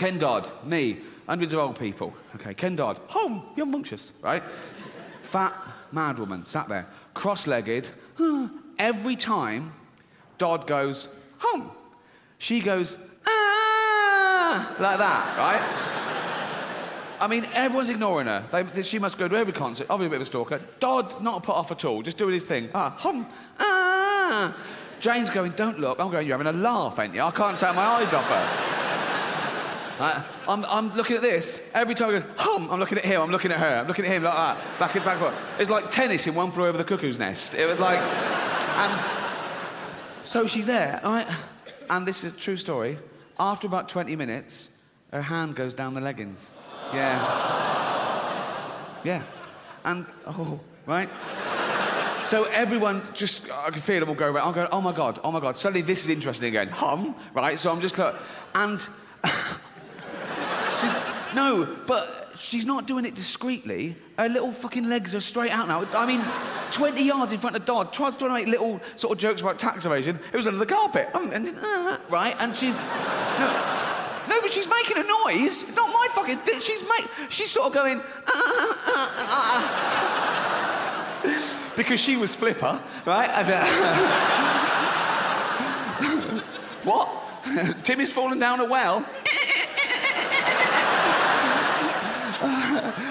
Ken Dodd, me, hundreds of old people. Okay, Ken Dodd, home, you're munctious, right? Fat, mad woman, sat there, cross-legged. Every time Dodd goes, home, she goes, ah, like that, right? I mean, everyone's ignoring her. She must go to every concert, obviously a bit of a stalker. Dodd, not put off at all, just doing his thing. Jane's going, don't look. I'm going, you're having a laugh, ain't you? I can't take my eyes off her. I'm looking at this. Every time I go, I'm looking at him, I'm looking at her, I'm looking at him like that. Back and forth. It's like tennis in One Flew Over the Cuckoo's Nest. It was like... And so she's there, right? And this is a true story. After about 20 minutes, her hand goes down the leggings. Yeah. Yeah. And, right? So everyone just, I can feel them all go around. I'm going, oh my God. Suddenly this is interesting again. Right? So I'm just like, and... No, but she's not doing it discreetly. Her little fucking legs are straight out now. I mean, 20 yards in front of Dodd, tries to make little sort of jokes about tax evasion. It was under the carpet. Right? And she's... No, but she's making a noise. It's not my fucking thing. She's sort of going... Because she was Flipper, right? And, what? Timmy's fallen down a well?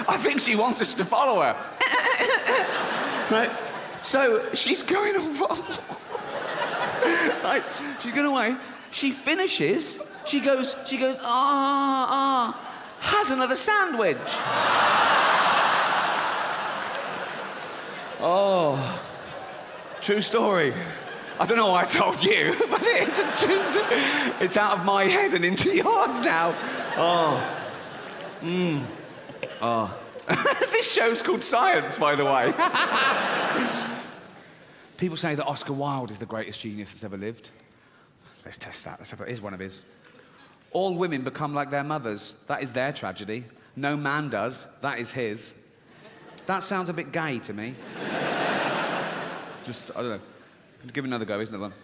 I think she wants us to follow her. Right? So she's going away. Right? She's going away. She finishes. She goes, has another sandwich. Oh, true story. I don't know why I told you, but it is a truth. It's out of my head and into yours now. This show's called Science, by the way. People say that Oscar Wilde is the greatest genius that's ever lived. Let's test that. Here's one of his. All women become like their mothers. That is their tragedy. No man does. That is his. That sounds a bit gay to me. Just, I don't know. Give it another go, isn't it, one?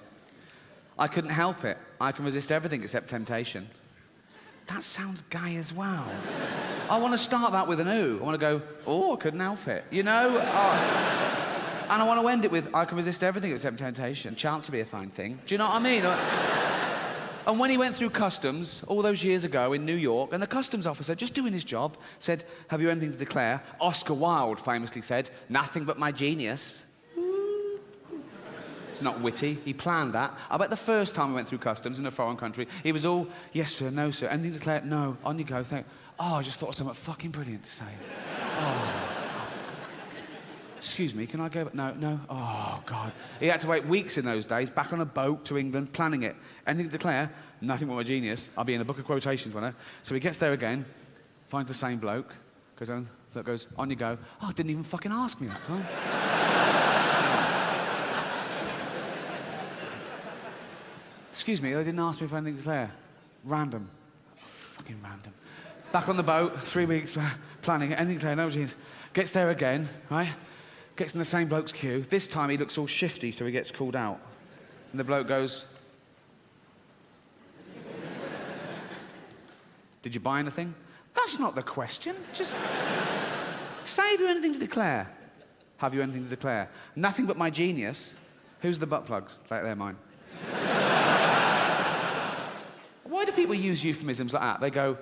I couldn't help it. I can resist everything except temptation. That sounds gay as well. I want to start that with an ooh. I want to go, I couldn't help it. You know? And I want to end it with, I can resist everything except temptation. Chance to be a fine thing. Do you know what I mean? And when he went through customs all those years ago in New York, and the customs officer, just doing his job, said, have you anything to declare? Oscar Wilde famously said, nothing but my genius. It's not witty. He planned that. I bet the first time we went through customs in a foreign country, he was all, yes, sir, no, sir. Anything to declare? No. On you go. I just thought of something fucking brilliant to say. Excuse me, can I go? No. Oh, God. He had to wait weeks in those days, back on a boat to England, planning it. Anything to declare? Nothing but my genius. I'll be in a book of quotations, won't I? So he gets there again, finds the same bloke, goes on, bloke goes, on you go. Oh, didn't even fucking ask me that time. Excuse me, they didn't ask me for anything to declare. Random. Fucking random. Back on the boat, 3 weeks, planning it, anything to declare, no genius. Gets there again, right? Gets in the same bloke's queue. This time he looks all shifty, so he gets called out. And the bloke goes, did you buy anything? That's not the question. Just say, have you anything to declare? Have you anything to declare? Nothing but my genius. Who's the butt plugs? They're mine. Why do people use euphemisms like that? They go,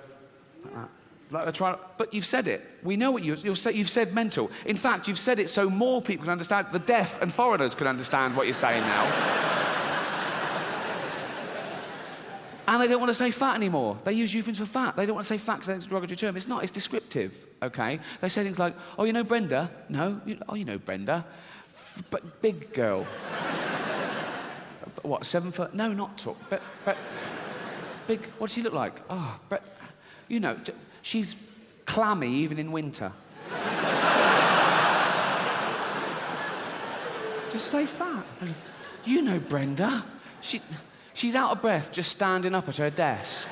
like that. Like they're trying, but you've said it. We know what you've said mental. In fact, you've said it so more people can understand. The deaf and foreigners can understand what you're saying now. And they don't want to say fat anymore. They use euphemisms for fat. They don't want to say fat because it's a derogatory term. It's not. It's descriptive, okay? They say things like, oh, you know Brenda? No. You know Brenda. But big girl. What, 7 foot? No, not tall. But big. What does she look like? Oh, but, you know... She's clammy even in winter. Just say fat. You know Brenda. She's out of breath just standing up at her desk.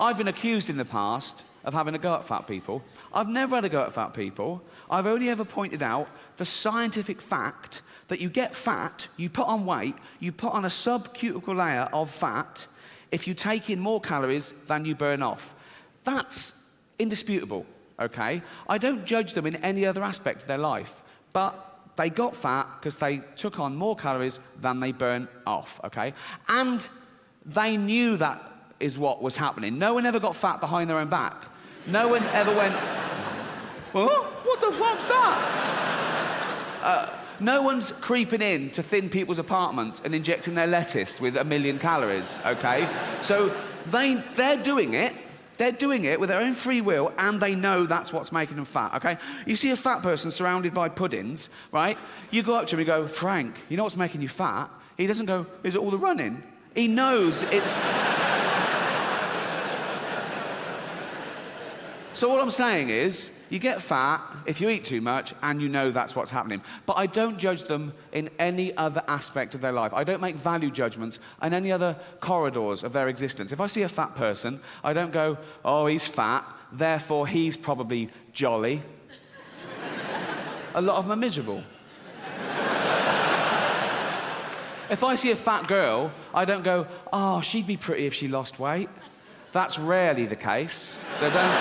I've been accused in the past of having a go at fat people. I've never had a go at fat people. I've only ever pointed out the scientific fact that you get fat, you put on weight, you put on a subcuticle layer of fat, if you take in more calories than you burn off. That's indisputable, okay? I don't judge them in any other aspect of their life, but they got fat because they took on more calories than they burn off, okay? And they knew that is what was happening. No one ever got fat behind their own back. No one ever went, "Huh? What the fuck's that?" No one's creeping in to thin people's apartments and injecting their lettuce with 1,000,000 calories, okay? So they're doing it. They're doing it with their own free will, and they know that's what's making them fat, okay? You see a fat person surrounded by puddings, right? You go up to him and you go, "Frank, you know what's making you fat?" He doesn't go, "Is it all the running?" He knows it's... So all I'm saying is, you get fat if you eat too much, and you know that's what's happening. But I don't judge them in any other aspect of their life. I don't make value judgments in any other corridors of their existence. If I see a fat person, I don't go, "Oh, he's fat, therefore he's probably jolly." A lot of them are miserable. If I see a fat girl, I don't go, "Oh, she'd be pretty if she lost weight." That's rarely the case, so don't...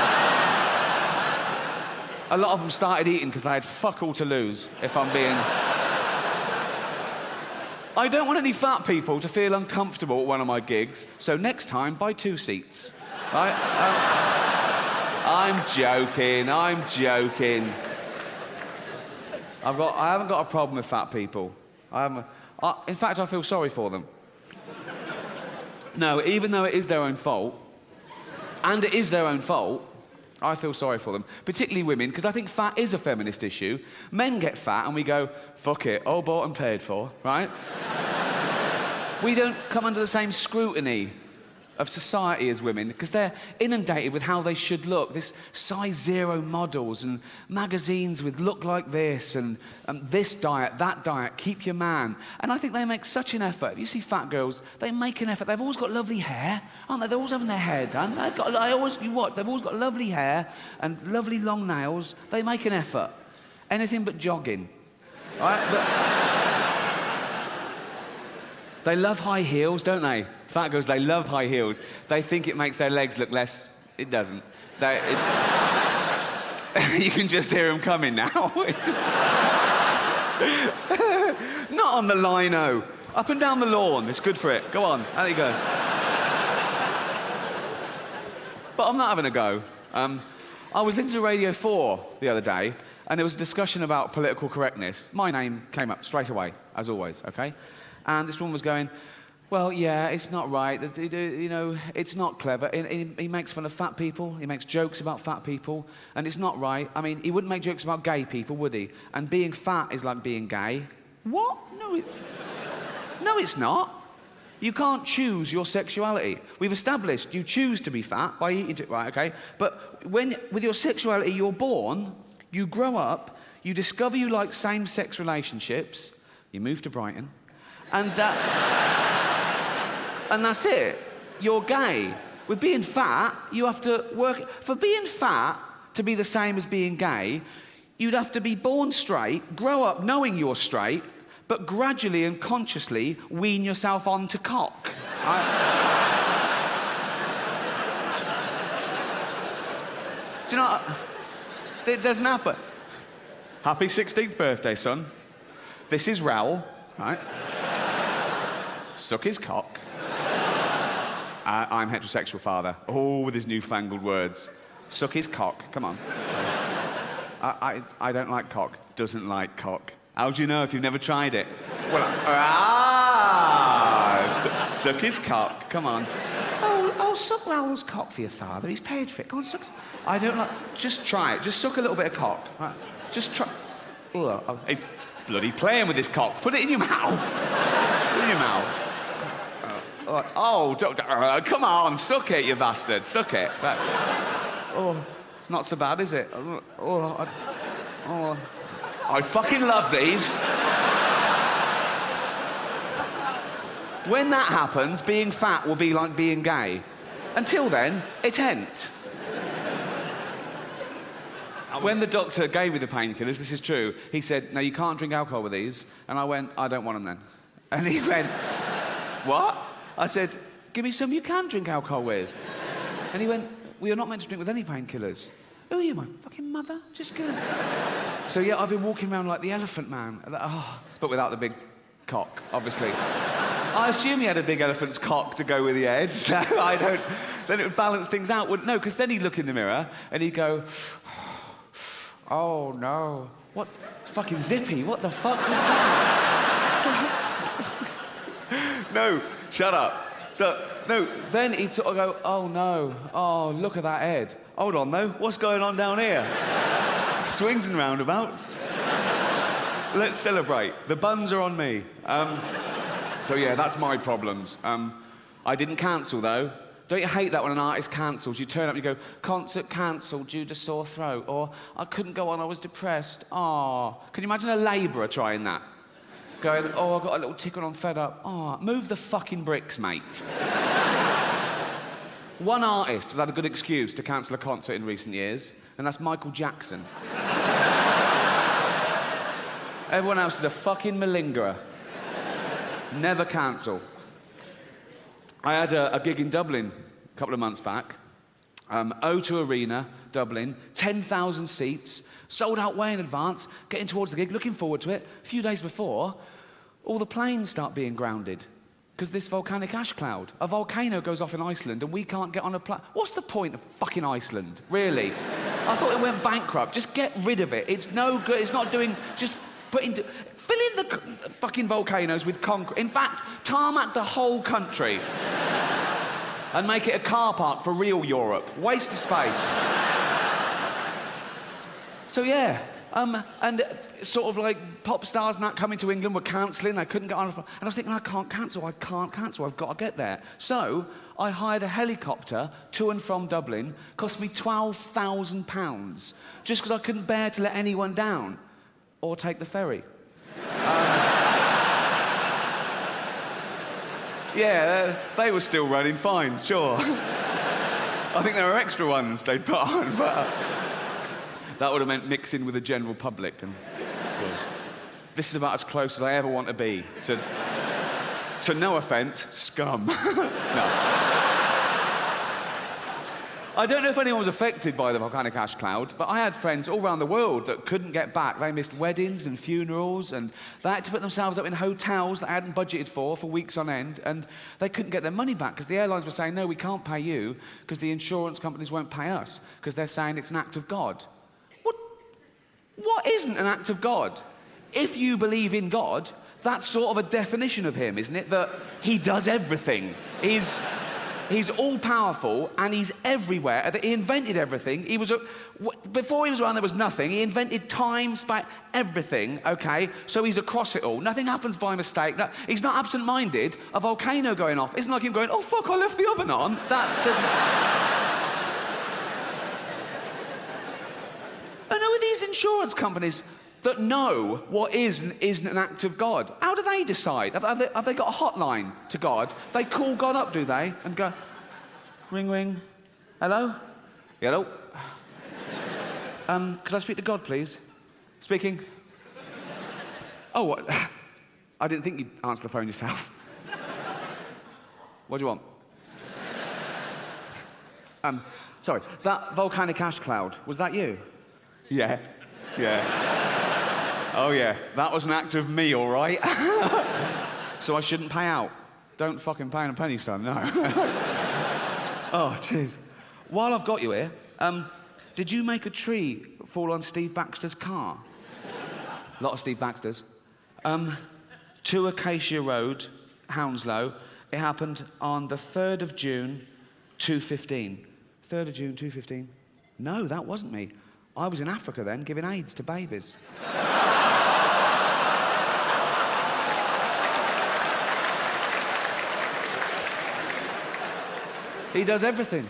A lot of them started eating because they had fuck all to lose, if I'm being... I don't want any fat people to feel uncomfortable at one of my gigs, so next time, buy 2 seats. Right? I'm joking. I haven't got a problem with fat people. In fact, I feel sorry for them. No, even though it is their own fault, and it is their own fault, I feel sorry for them, particularly women, because I think fat is a feminist issue. Men get fat and we go, "Fuck it, all bought and paid for," right? We don't come under the same scrutiny of society as women because they're inundated with how they should look. This size 0 models and magazines with look like this and this diet, that diet, keep your man. And I think they make such an effort. You see fat girls, they make an effort. They've always got lovely hair, aren't they? They're always having their hair done. They've always got lovely hair and lovely long nails. They make an effort. Anything but jogging, right? They love high heels, don't they? Fat girls, they love high heels. They think it makes their legs look less... It doesn't. You can just hear them coming now. Not on the lino. Up and down the lawn. It's good for it. Go on. There you go. But I'm not having a go. I was listening to Radio 4 the other day, and there was a discussion about political correctness. My name came up straight away, as always, OK? And this woman was going, "Well, yeah, it's not right. You know, it's not clever. He makes fun of fat people. He makes jokes about fat people. And it's not right. I mean, he wouldn't make jokes about gay people, would he? And being fat is like being gay." What? No, it's not. You can't choose your sexuality. We've established you choose to be fat by eating... Right, OK? But with your sexuality, you're born, you grow up, you discover you like same-sex relationships, you move to Brighton... And that's it. You're gay. With being fat, you have to work... For being fat to be the same as being gay, you'd have to be born straight, grow up knowing you're straight, but gradually and consciously wean yourself onto cock. Do you know what? It doesn't happen. Happy 16th birthday, son. This is Raoul, right? Suck his cock. I'm heterosexual father. Oh, with his newfangled words. Suck his cock. Come on. I don't like cock. Doesn't like cock. How do you know if you've never tried it? Well, suck his cock. Come on. Oh, suck Raoul's cock for your father. He's paid for it. Go on, suck. I don't like... Just try it. Just suck a little bit of cock. Right? Just try... Oh, he's bloody playing with his cock. Put it in your mouth. Put it in your mouth. Come on, suck it, you bastard, suck it. It's not so bad, is it? I fucking love these. When that happens, being fat will be like being gay. Until then, it's hent. When the doctor gave me the painkillers, this is true, he said, "No, you can't drink alcohol with these." And I went, "I don't want them then." And he went, "What?" I said, give me some you can drink alcohol with. And he went, well, you're not meant to drink with any painkillers. Who are you, my fucking mother? Just kidding. So yeah, I've been walking around like the Elephant Man. But without the big cock, obviously. I assume he had a big elephant's cock to go with the head, so then it would balance things out, wouldn't? No, because then he'd look in the mirror and he'd go, oh no. What? Fucking Zippy, what the fuck was that? No, shut up. No, then he'd sort of go, oh no, oh, look at that head. Hold on though, what's going on down here? Swings and roundabouts. Let's celebrate. The buns are on me. So yeah, that's my problems. I didn't cancel though. Don't you hate that when an artist cancels? You turn up and you go, concert cancelled due to sore throat, or I couldn't go on, I was depressed. Can you imagine a labourer trying that? Going, oh, I got a little tickle, I'm fed up. Move the fucking bricks, mate. One artist has had a good excuse to cancel a concert in recent years, and that's Michael Jackson. Everyone else is a fucking malingerer. Never cancel. I had a gig in Dublin a couple of months back. O2 Arena, Dublin, 10,000 seats, sold out way in advance, getting towards the gig, looking forward to it. A few days before, all the planes start being grounded because this volcanic ash cloud. A volcano goes off in Iceland and we can't get on a plane. What's the point of fucking Iceland, really? I thought it went bankrupt. Just get rid of it. It's no good. It's not doing... Just put into... Fill in the fucking volcanoes with concrete. In fact, tarmac the whole country. And make it a car park for real Europe. Waste of space. So yeah, and sort of like pop stars and that coming to England were cancelling. I couldn't get on. And I was thinking, I can't cancel. I've got to get there. So I hired a helicopter to and from Dublin. Cost me £12,000 just because I couldn't bear to let anyone down or take the ferry. Yeah, they were still running fine, sure. I think there were extra ones they'd put on, but that would have meant mixing with the general public. And so, this is about as close as I ever want to be to no offence, scum. No. I don't know if anyone was affected by the volcanic ash cloud, but I had friends all around the world that couldn't get back. They missed weddings and funerals, and they had to put themselves up in hotels that they hadn't budgeted for weeks on end, and they couldn't get their money back because the airlines were saying, no, we can't pay you because the insurance companies won't pay us because they're saying it's an act of God. What isn't an act of God? If you believe in God, that's sort of a definition of him, isn't it? That he does everything. He's all-powerful, and he's everywhere. He invented everything. Before he was around, there was nothing. He invented time, space, everything, OK? So he's across it all. Nothing happens by mistake. No, he's not absent-minded. A volcano going off. It's not like him going, oh, fuck, I left the oven on. That doesn't... And who are these insurance companies that know what is and isn't an act of God? How do they decide? Have they got a hotline to God? They call God up, do they? And go, ring, ring. Hello? Hello? Could I speak to God, please? Speaking. Oh, what? I didn't think you'd answer the phone yourself. What do you want? Sorry, that volcanic ash cloud, was that you? Yeah. Oh, yeah, that was an act of me, all right? So I shouldn't pay out. Don't fucking pay in a penny, son, no. Oh, jeez. While I've got you here, did you make a tree fall on Steve Baxter's car? A lot of Steve Baxters. 2 Acacia Road, Hounslow. It happened on the 3rd of June, 2:15. 3rd of June, 2:15. No, that wasn't me. I was in Africa then, giving AIDS to babies. He does everything.